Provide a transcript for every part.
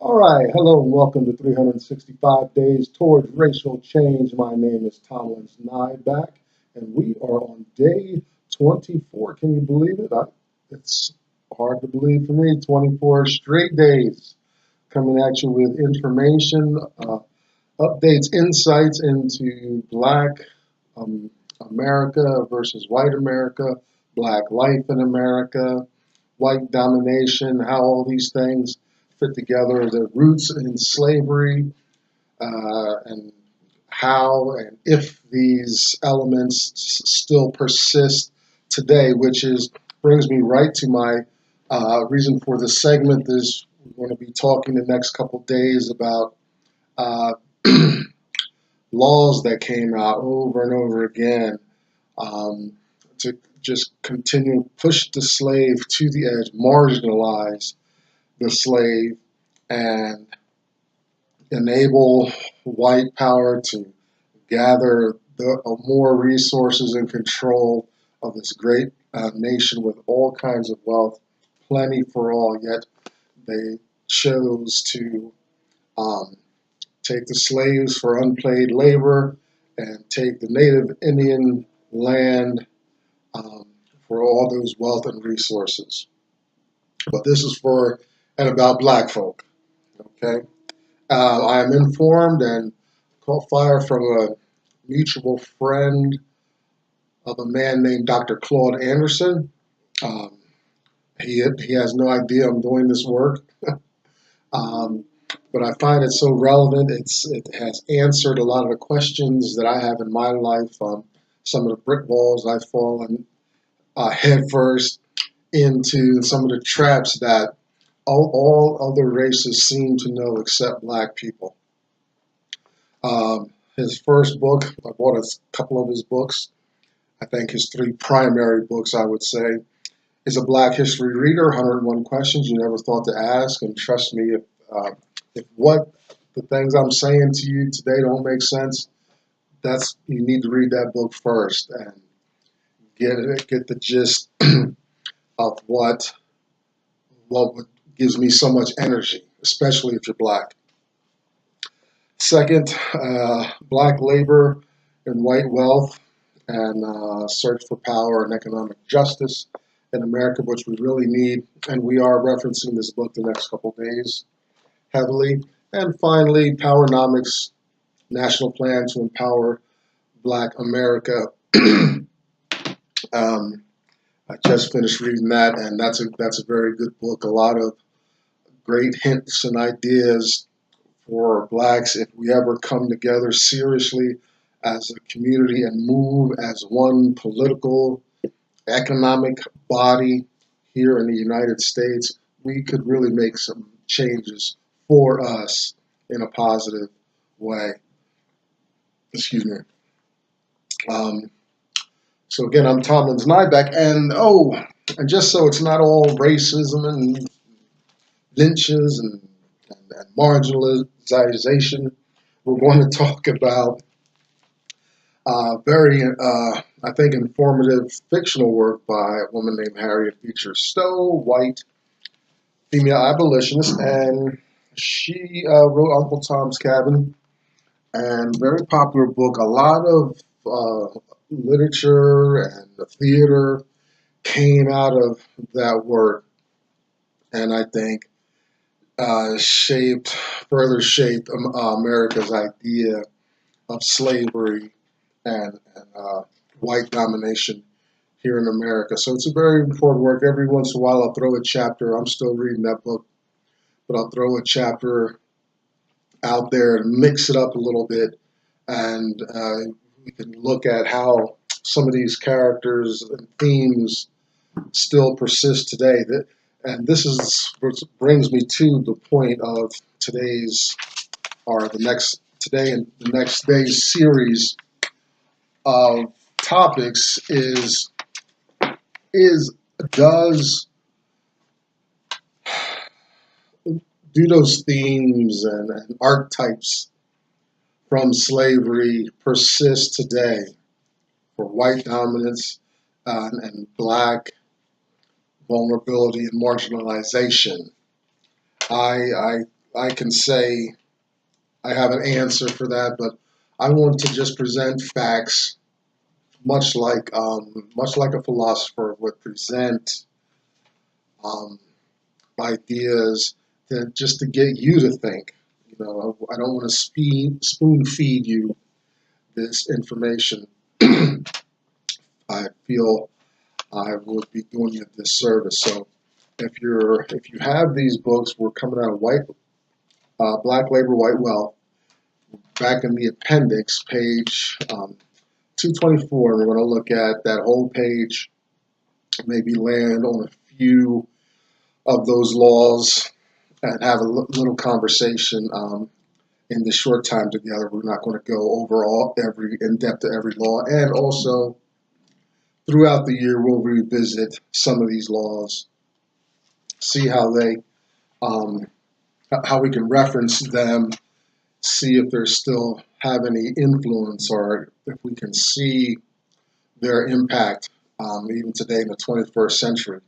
All right, hello and welcome to 365 Days Towards Racial Change. My name is Tomlins Nyback, and we are on day 24. Can you believe it? It's hard to believe for me. 24 straight days coming at you with information, updates, insights into Black um, America versus white America, Black life in America, white domination, how all these things fit together, the roots in slavery, and how and if these elements still persist today, which is brings me right to my reason for this segment. Is we're going to be talking the next couple days about uh, laws that came out over and over again to just continue to push the slave to the edge, marginalize the slave, and enable white power to gather more resources and control of this great nation with all kinds of wealth, plenty for all, yet they chose to um, take the slaves for unpaid labor and take the native Indian land um, for all those wealth and resources. But this is for and about black folk, okay? I am informed and caught fire from a mutual friend of a man named Dr. Claude Anderson. Um, he has no idea I'm doing this work, um, but I find it so relevant. It has answered a lot of the questions that I have in my life. Some of the brick walls I've fallen headfirst into, some of the traps that all other races seem to know except black people. His first book, I bought a couple of his books. I think his three primary books, I would say, is a Black History Reader, 101 Questions You Never Thought to Ask. And trust me, if what the things I'm saying to you today don't make sense, you need to read that book first and get the gist of what gives me so much energy, especially if you're black. Second, black labor and white wealth and search for power and economic justice in America, which we really need. And we are referencing this book the next couple of days heavily. And finally, Powernomics, National Plan to Empower Black America. um, I just finished reading that, and that's a very good book. A lot of great hints and ideas for blacks if we ever come together seriously as a community and move as one political, economic body here in the United States, we could really make some changes for us in a positive way. Excuse me. Um, so again, I'm Tomlins Nyback, and just so it's not all racism and lynches and marginalization, we're going to talk about very, I think, informative fictional work by a woman named Harriet Beecher Stowe, white female abolitionist, and she wrote Uncle Tom's Cabin, and very popular book. A lot of literature and the theater came out of that work, and I think further shaped America's idea of slavery and white domination here in America. So it's a very important work. Every once in a while I'll throw a chapter. I'm still reading that book, but I'll throw a chapter out there and mix it up a little bit, and we can look at how some of these characters and themes still persist today. And this is what brings me to the point of today's or the next today and the next day's series of topics is does do those themes and archetypes from slavery persist today for white dominance and black vulnerability and marginalization? I I can say I have an answer for that, but I want to just present facts, much like a philosopher would present um, ideas just to get you to think. I don't want to spoon feed you this information. I feel I would be doing you a disservice. So if you have these books, we're coming out of Black Labor, White Wealth. Back in the appendix, page 224, we're going to look at that whole page, maybe land on a few of those laws and have a little conversation in the short time together. We're not going to go over in depth to every law, and also throughout the year we'll revisit some of these laws, see um, how we can reference them, see if they still have any influence, or if we can see their impact even today in the 21st century.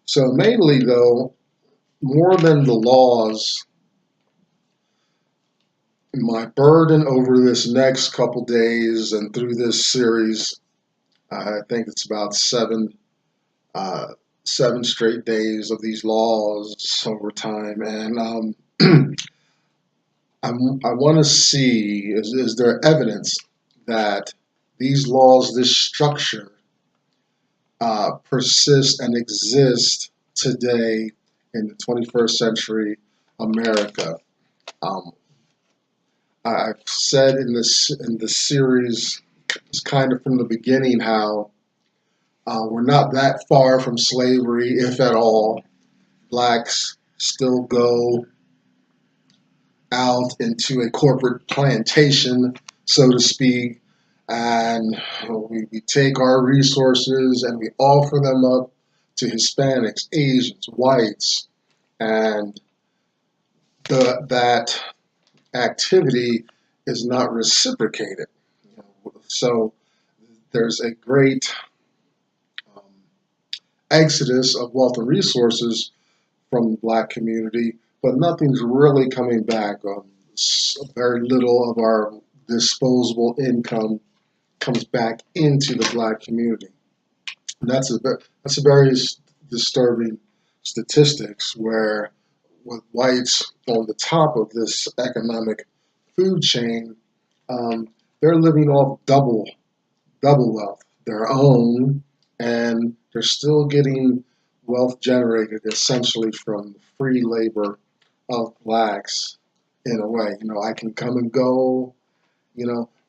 So mainly, though, more than the laws, my burden over this next couple days and through this series, I think it's about uh, 7 straight days of these laws over time, and I want to see is there evidence that these laws, this structure, persist and exist today in the 21st century America. Um, I've said in the series, it's kind of from the beginning, how we're not that far from slavery, if at all. Blacks still go out into a corporate plantation, so to speak, and we take our resources and we offer them up to Hispanics, Asians, whites, and that activity is not reciprocated. So there's a great um, exodus of wealth and resources from the black community, but nothing's really coming back. Very little of our disposable income comes back into the black community. And that's a very disturbing statistics, where with whites on the top of this economic food chain, um, they're living off double wealth, their own, and they're still getting wealth generated essentially from the free labor of blacks in a way. I can come and go,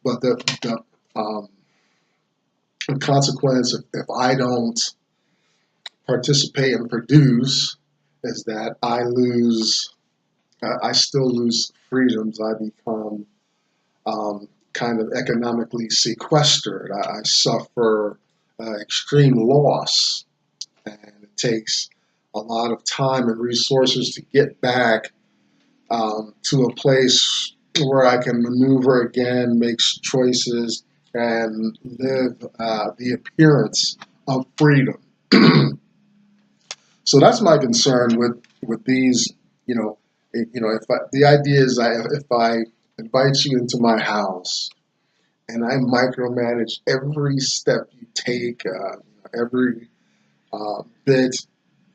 but the consequence if I don't participate and produce is that I still lose freedoms. I become kind of economically sequestered. I suffer extreme loss, and it takes a lot of time and resources to get back to a place where I can maneuver again, make choices, and live the appearance of freedom. So that's my concern with these. The idea is if I invite you into my house and I micromanage every step you take, every bit.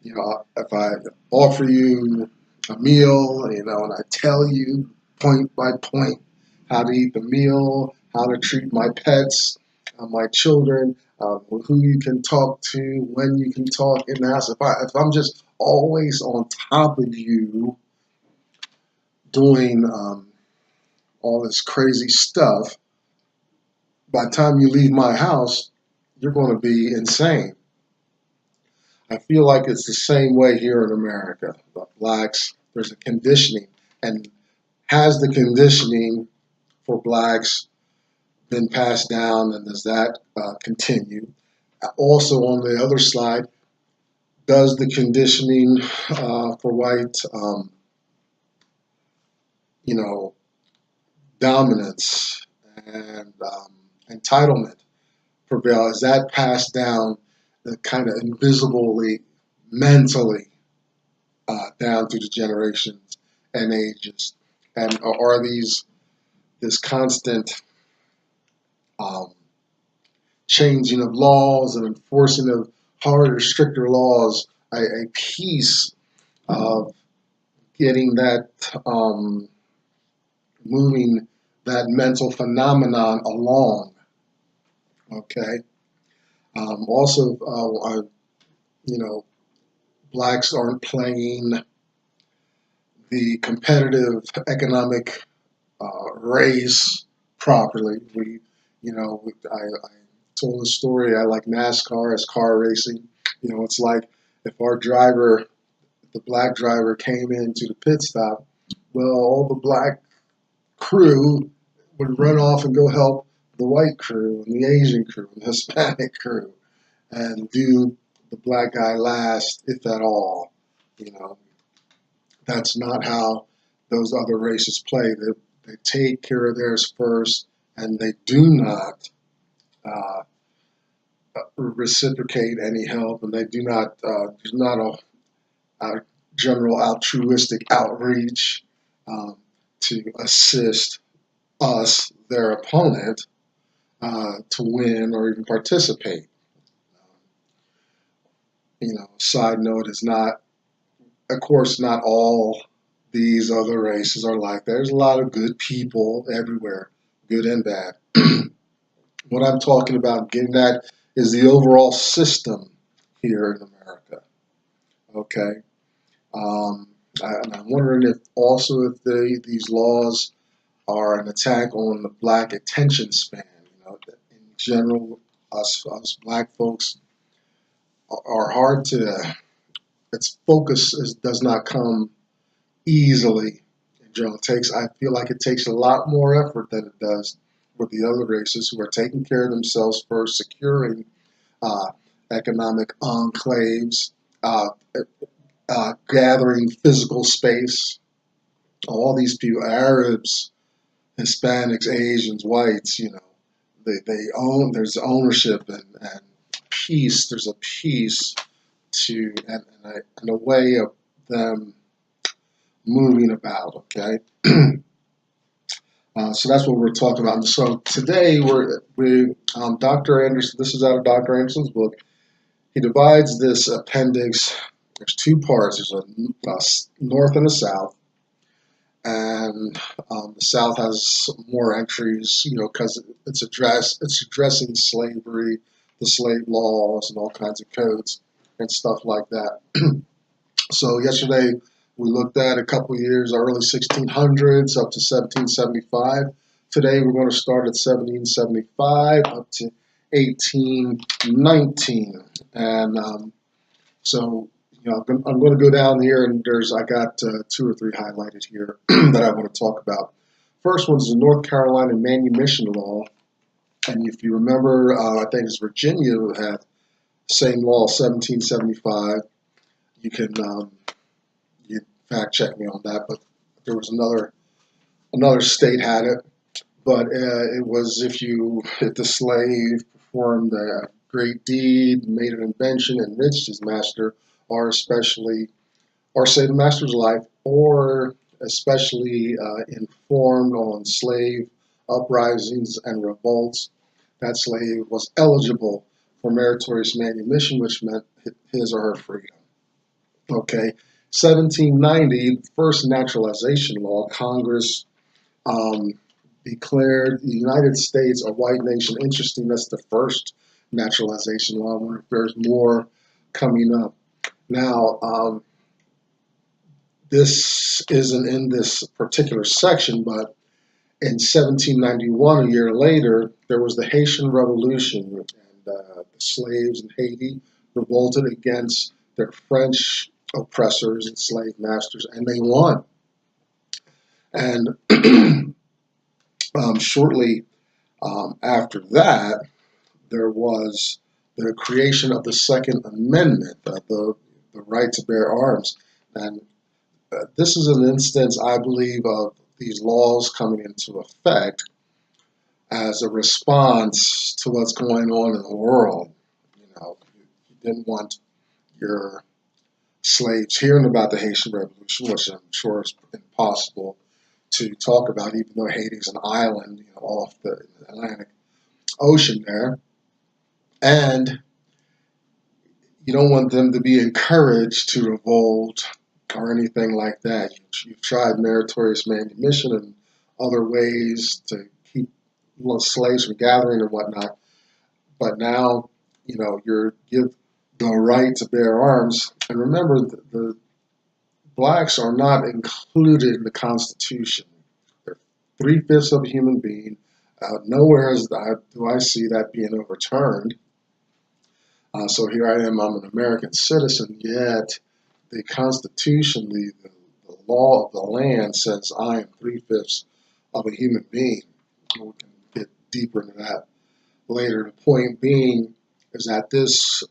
If I offer you a meal, and I tell you point by point how to eat the meal, how to treat my pets, my children, who you can talk to, when you can talk in the house. If I'm just always on top of you doing all this crazy stuff, by the time you leave my house, you're going to be insane. I feel like it's the same way here in America. The blacks, there's a conditioning, and has the conditioning for blacks been passed down, and does that continue? Also, on the other slide, does the conditioning for white, you know, dominance and entitlement prevail? Is that passed down kind of invisibly, mentally, down through the generations? and ages, and are this constant um, changing of laws and enforcing of harder, stricter laws a piece of getting that moving that mental phenomenon along? Okay. Also, you know, blacks aren't playing the competitive economic race properly. I told the story. I like NASCAR as car racing. It's like if our driver, the black driver, came into the pit stop, well, all the black crew would run off and go help the white crew and the Asian crew and the Hispanic crew and do the black guy last, if at all. You know, that's not how those other races play. They take care of theirs first, and they do not uh, reciprocate any help, and they do not. There's not a general altruistic outreach to assist us, their opponent, to win or even participate. Side note is not, of course, not all these other races are like that. There's a lot of good people everywhere, good and bad. What I'm talking about getting at is the overall system here in America. Okay, and I'm wondering if also if these laws are an attack on the black attention span. In general, us black folks are hard to. Its focus does not come easily. In general, I feel like it takes a lot more effort than it does with the other races who are taking care of themselves first, securing uh, economic enclaves, uh, gathering physical space. All these people, Arabs, Hispanics, Asians, whites, they own. There's ownership and peace. There's a peace to and a way of them moving about. Okay. So that's what we're talking about. And so today Dr. Anderson. This is out of Dr. Anderson's book. He divides this appendix. There's two parts. There's a north and a south, and the south has more entries. Because it's addressing slavery, the slave laws, and all kinds of codes and stuff like that. So yesterday we looked at a couple years, early 1600s up to 1775. Today we're going to start at 1775 up to 1819. And so, I'm going to go down here, and I got two or three highlighted here that I want to talk about. First one's the North Carolina manumission law. And if you remember, I think it's Virginia who had the same law, 1775. You can you fact check me on that, but there was another state had it. But it was if the slave performed a great deed, made an invention, enriched his master, or saved the master's life, or especially informed on slave uprisings and revolts, that slave was eligible for meritorious manumission, which meant his or her freedom. Okay, 1790, first naturalization law. Congress declared the United States a white nation. Interesting, that's the first naturalization law. I wonder if there's more coming up. Now, this isn't in this particular section, but in 1791, a year later, there was the Haitian Revolution, and the slaves in Haiti revolted against their French oppressors and slave masters, and they won. And shortly after that, there was the creation of the Second Amendment, the right to bear arms. And this is an instance, I believe, of these laws coming into effect as a response to what's going on in the world. You didn't want your slaves hearing about the Haitian Revolution, which I'm sure is impossible to talk about, even though Haiti's an island, off the Atlantic Ocean there. And you don't want them to be encouraged to revolt or anything like that. You've tried meritorious manumission and other ways to keep slaves from gathering and whatnot, but now, you're give the right to bear arms. And remember, the blacks are not included in the Constitution. They're 3/5 of a human being. Nowhere do I see that being overturned. So here I am, I'm an American citizen, yet the Constitution, the law of the land says I am 3/5 of a human being. We can get deeper into that later. The point being is that this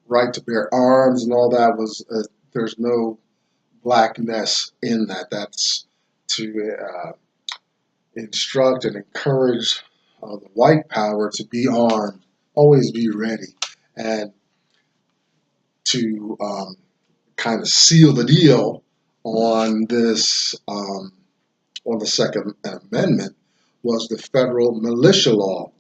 right to bear arms and all that there's no blackness in that. That's to instruct and encourage the white power to be armed, always be ready, and to kind of seal the deal on this, on the Second Amendment, was the federal militia law.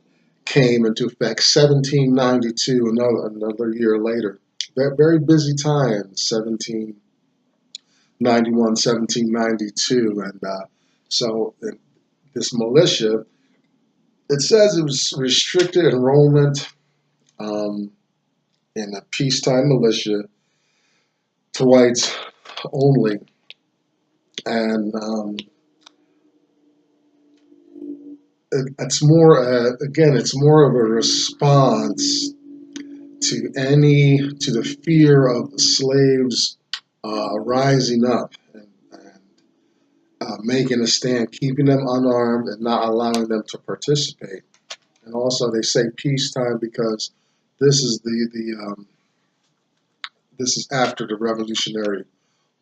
Came into effect 1792, another year later. Very busy time, 1791, 1792, and so this militia, it says it was restricted enrollment in a peacetime militia to whites only, and it's more, again, it's more of a response to the fear of the slaves rising up and making a stand, keeping them unarmed and not allowing them to participate. And also, they say peacetime because this is this is after the Revolutionary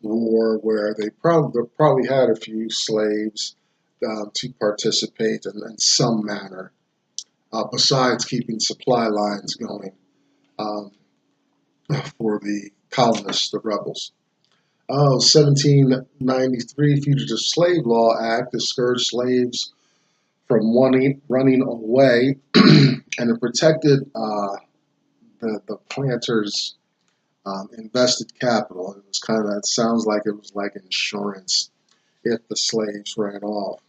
War, where they probably had a few slaves to participate in some manner, besides keeping supply lines going for the colonists, the rebels. 1793 Fugitive Slave Law Act discouraged slaves from running away, and it protected the planters' invested capital. It was it sounds like it was like insurance if the slaves ran off.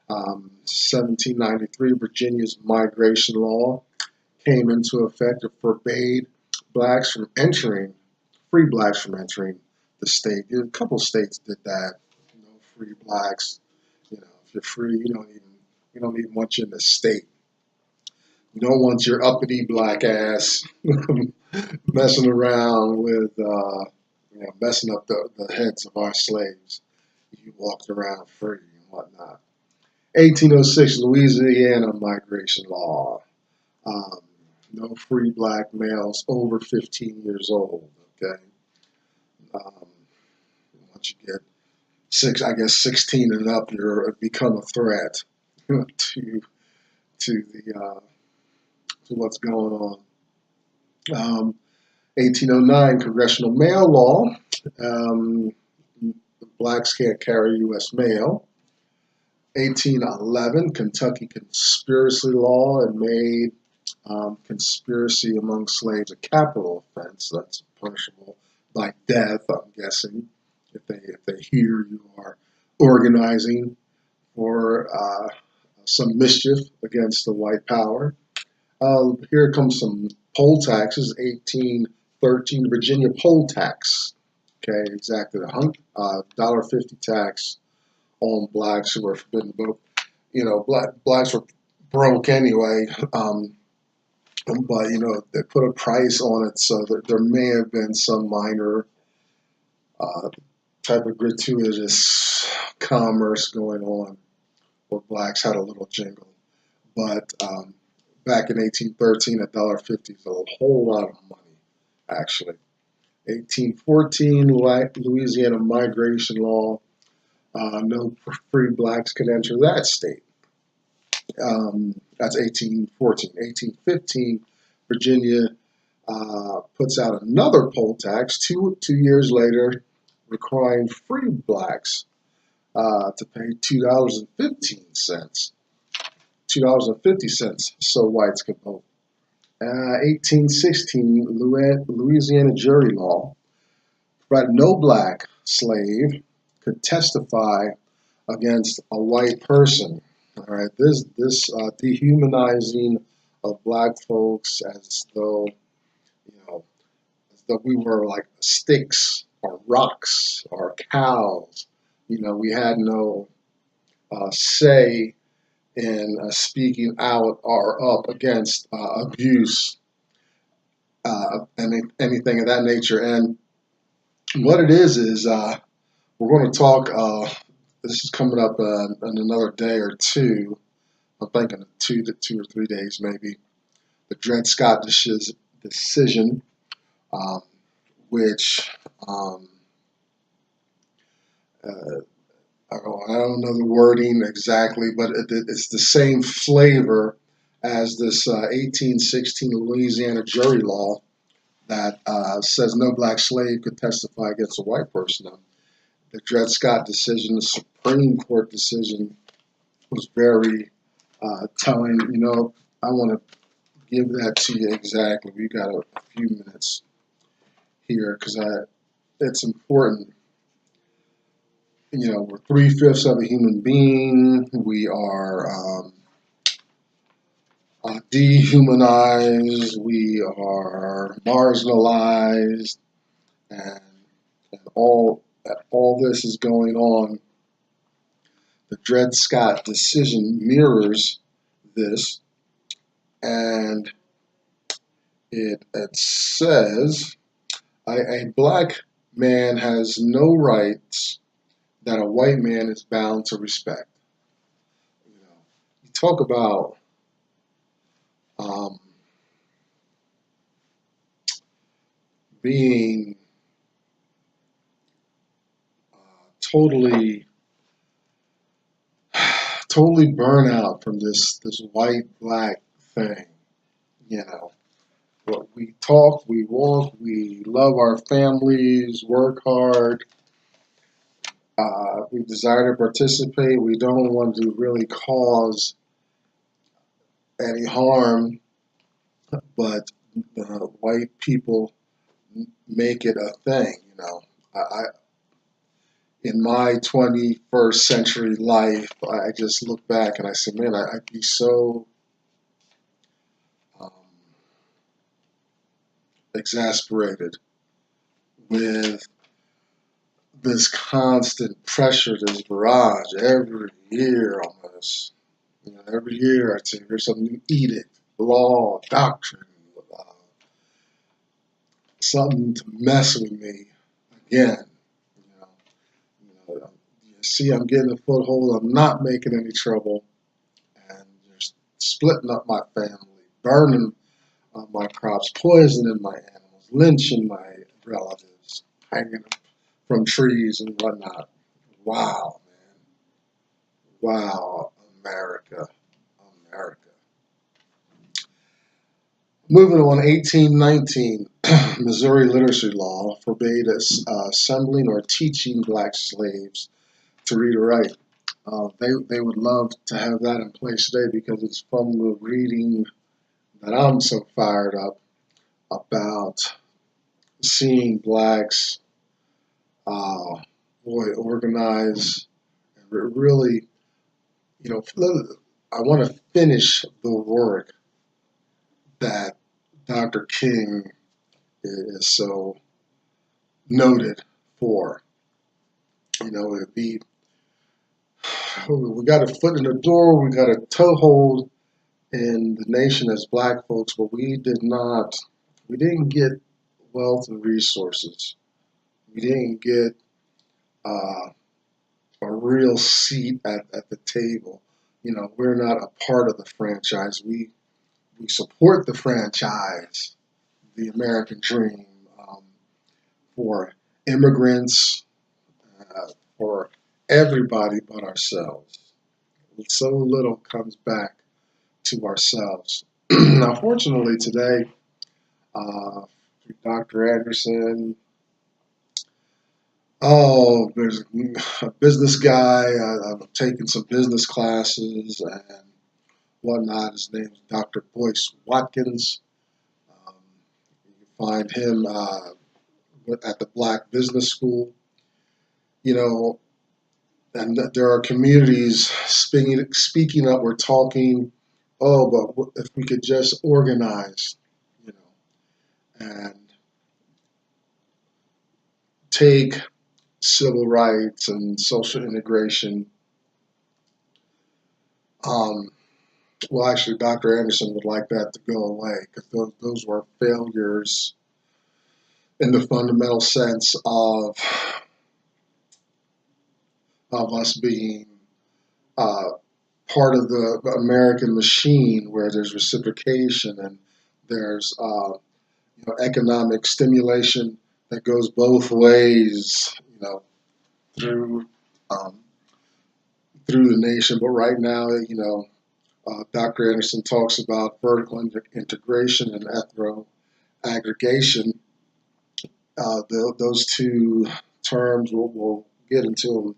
1793 Virginia's migration law came into effect. It forbade free blacks from entering the state. A couple states did that. Free blacks. If you're free, you don't even want you in the state. You don't want your uppity black ass messing around with, messing up the heads of our slaves. You walked around free and whatnot. 1806 Louisiana migration law. No free black males over 15 years old. Okay. Once you get 16 and up, you become a threat to what's going on. 1809 Congressional Mail Law. Blacks can't carry U.S. mail. 1811 Kentucky Conspiracy Law, and made conspiracy among slaves a capital offense. That's punishable by death, I'm guessing, if they hear you are organizing for some mischief against the white power. Here comes some poll taxes. 1813 Virginia poll tax. Okay, exactly $1.50 tax on blacks who were forbidden to vote. Blacks were broke anyway, but they put a price on it, so there may have been some minor type of gratuitous commerce going on where blacks had a little jingle. But back in 1813, $1.50 is a whole lot of money, actually. 1814 Louisiana migration law. No free blacks could enter that state. That's 1814. 1815 Virginia puts out another poll tax 2 years later, requiring free blacks to pay $2.15. $2.50 so whites could vote. 1816 Louisiana jury law provided no black slave could testify against a white person. All right, this dehumanizing of black folks as though as though we were like sticks or rocks or cows. We had no say in speaking out or up against abuse and anything of that nature. And what it is we're going to talk. This is coming up in another day or two. I'm thinking 2 or 3 days maybe. The Dred Scott decision, which I don't know the wording exactly, but it's the same flavor as this 1816 Louisiana jury law that says no black slave could testify against a white person. The Dred Scott decision, the Supreme Court decision, was very telling. I want to give that to you exactly. We got a few minutes here because it's important. We're 3/5 of a human being. We are dehumanized. We are marginalized, and all this is going on. The Dred Scott decision mirrors this, and it says a black man has no rights that a white man is bound to respect. You talk about being totally burn out from this white black thing. We talk, we walk, we love our families, work hard. We desire to participate. We don't want to really cause any harm, but white people make it a thing. In my 21st century life, I just look back and I say, man, I'd be so exasperated with this constant pressure, this barrage every year almost. Every year I'd say, here's some new edict, law, doctrine, something to mess with me again. You see, I'm getting a foothold. I'm not making any trouble, and you're splitting up my family, burning my crops, poisoning my animals, lynching my relatives, hanging them from trees and whatnot. Wow, man. Wow, America. Moving on, 1819, Missouri literacy law forbade assembling or teaching black slaves to read or write. They would love to have that in place today because it's from the reading that I'm so fired up about seeing blacks organize and really, I want to finish the work that Dr. King is so noted for. We got a foot in the door, we got a toehold in the nation as black folks, but we didn't get wealth and resources. We didn't get a real seat at the table. We're not a part of the franchise. We support the franchise, the American dream, for immigrants, for everybody but ourselves. So little comes back to ourselves. Now, fortunately, today, Dr. Anderson. Oh, there's a business guy. I've taken some business classes and whatnot. His name's Dr. Boyce Watkins. Um, you can find him at the Black Business School. You know, and there are communities speaking up. We're talking, oh, but if we could just organize, you know, and take civil rights and social integration. Um, well, actually, Dr. Anderson would like that to go away because those were failures in the fundamental sense of us being uh, part of the American machine, where there's reciprocation and there's economic stimulation that goes both ways, through um, through the nation. But right now, Dr. Anderson talks about vertical integration and ethno aggregation. Those two terms, we'll get into them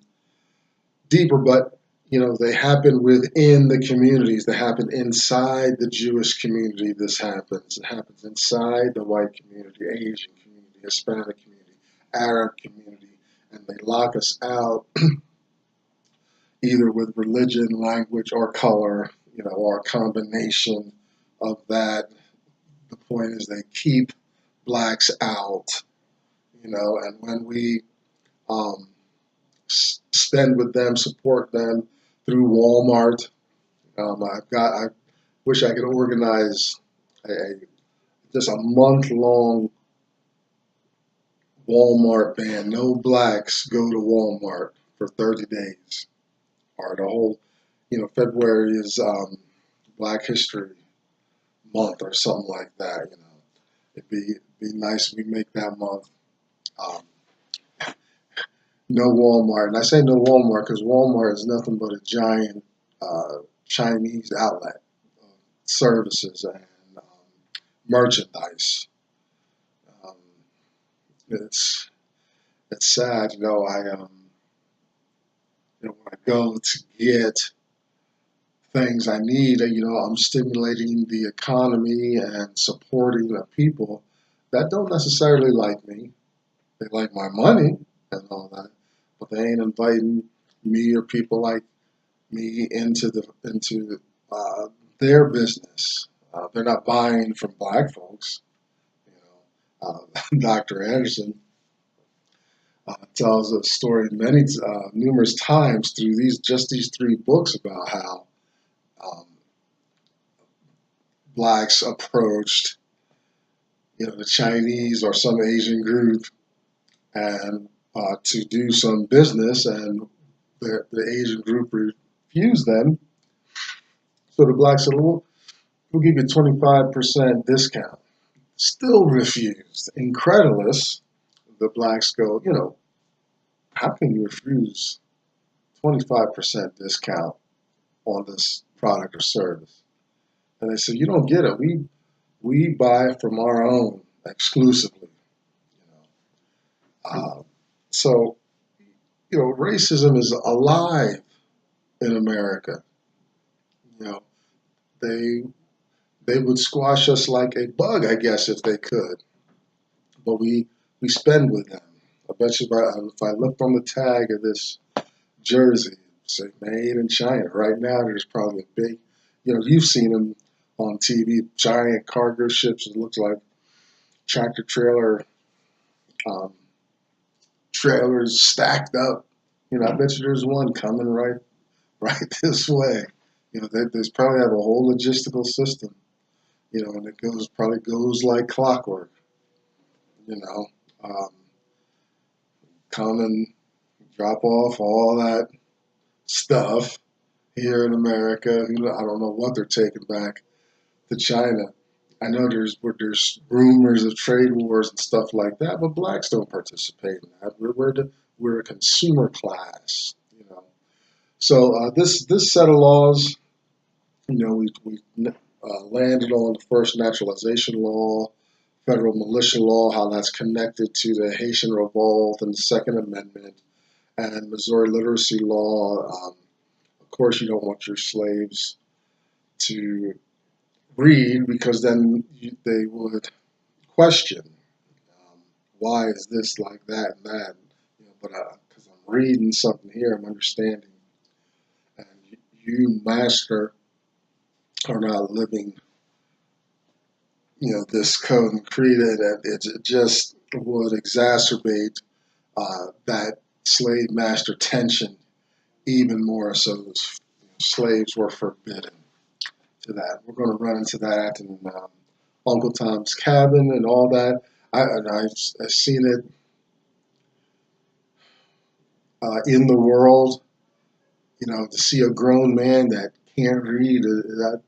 deeper, but they happen within the communities. They happen inside the Jewish community. This happens. It happens inside the white community, Asian community, Hispanic community, Arab community, and they lock us out either with religion, language, or color, or a combination of that. The point is they keep blacks out, and when we um, spend with them, support them through Walmart. I wish I could organize just a month-long Walmart ban. No blacks go to Walmart for 30 days, or the whole, February is Black History Month or something like that. It'd be nice if we make that month. Um, no Walmart, and I say no Walmart because Walmart is nothing but a giant Chinese outlet of services and merchandise. Um, it's it's sad, when I go to get things I need, I'm stimulating the economy and supporting the people that don't necessarily like me. They like my money and all that, but they ain't inviting me or people like me into their business. They're not buying from black folks. Dr. Anderson tells a story numerous times through these three books about how um, blacks approached, the Chinese or some Asian group and to do some business, and the Asian group refused them. So the blacks said, "Well, we'll give you 25% discount." Still refused. Incredulous. The blacks go, how can you refuse 25% discount on this product or service? And they said, you don't get it. We buy from our own exclusively. Uh, so, racism is alive in America. You know, they they would squash us like a bug, I guess, if they could. But we spend with them. I bet you if I looked on the tag of this jersey, say made in China, right now there's probably a big, you've seen them on TV, giant cargo ships. It looks like tractor um, trailers stacked up. I bet you there's one coming right this way. They probably have a whole logistical system. And it probably goes like clockwork. You know, um, come and drop off all that stuff here in America. I don't know what they're taking back to China. I know there's rumors of trade wars and stuff like that, but blacks don't participate in that. We're a consumer class. So this set of laws, we landed on the first naturalization law, federal militia law, how that's connected to the Haitian Revolt and the Second Amendment, and Missouri literacy law. Of course, you don't want your slaves to read because then they would question, why is this like that and that. But because I'm reading something here, I'm understanding, and you, master, are not living, this code and creed, and it just would exacerbate that slave master tension even more. So slaves were forbidden to that. We're going to run into that in Uncle Tom's Cabin and all that. I've seen it in the world. To see a grown man that can't read,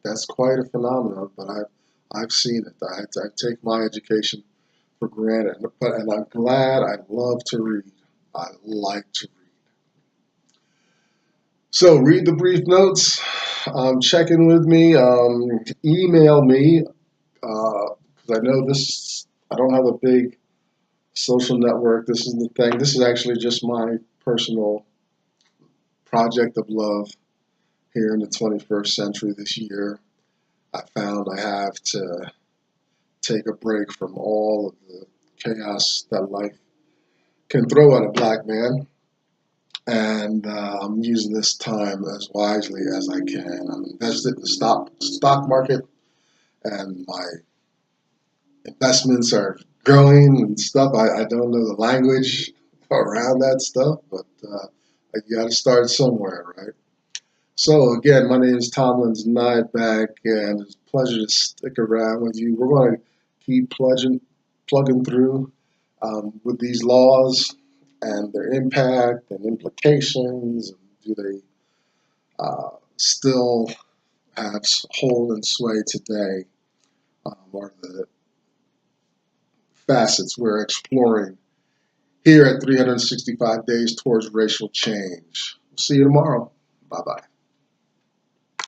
that's quite a phenomenon. But I've seen it. I take my education for granted, and I'm glad. I love to read. I like to read. So read the brief notes. Check in with me. Email me because I know this. I don't have a big social network. This is the thing. This is actually just my personal project of love here in the 21st century this year. I found I have to take a break from all of the chaos that life can throw at a black man. And I'm using this time as wisely as I can. I'm invested in the stock market, and my investments are growing and stuff. I don't know the language around that stuff, but you got to start somewhere, right? So again, my name is Tomlin's Nightback, and it's a pleasure to stick around with you. We're going to keep plugging through with these laws and their impact and implications. Do they still have hold and sway today? Are the facets we're exploring here at 365 Days Towards Racial Change. We'll see you tomorrow. Bye-bye.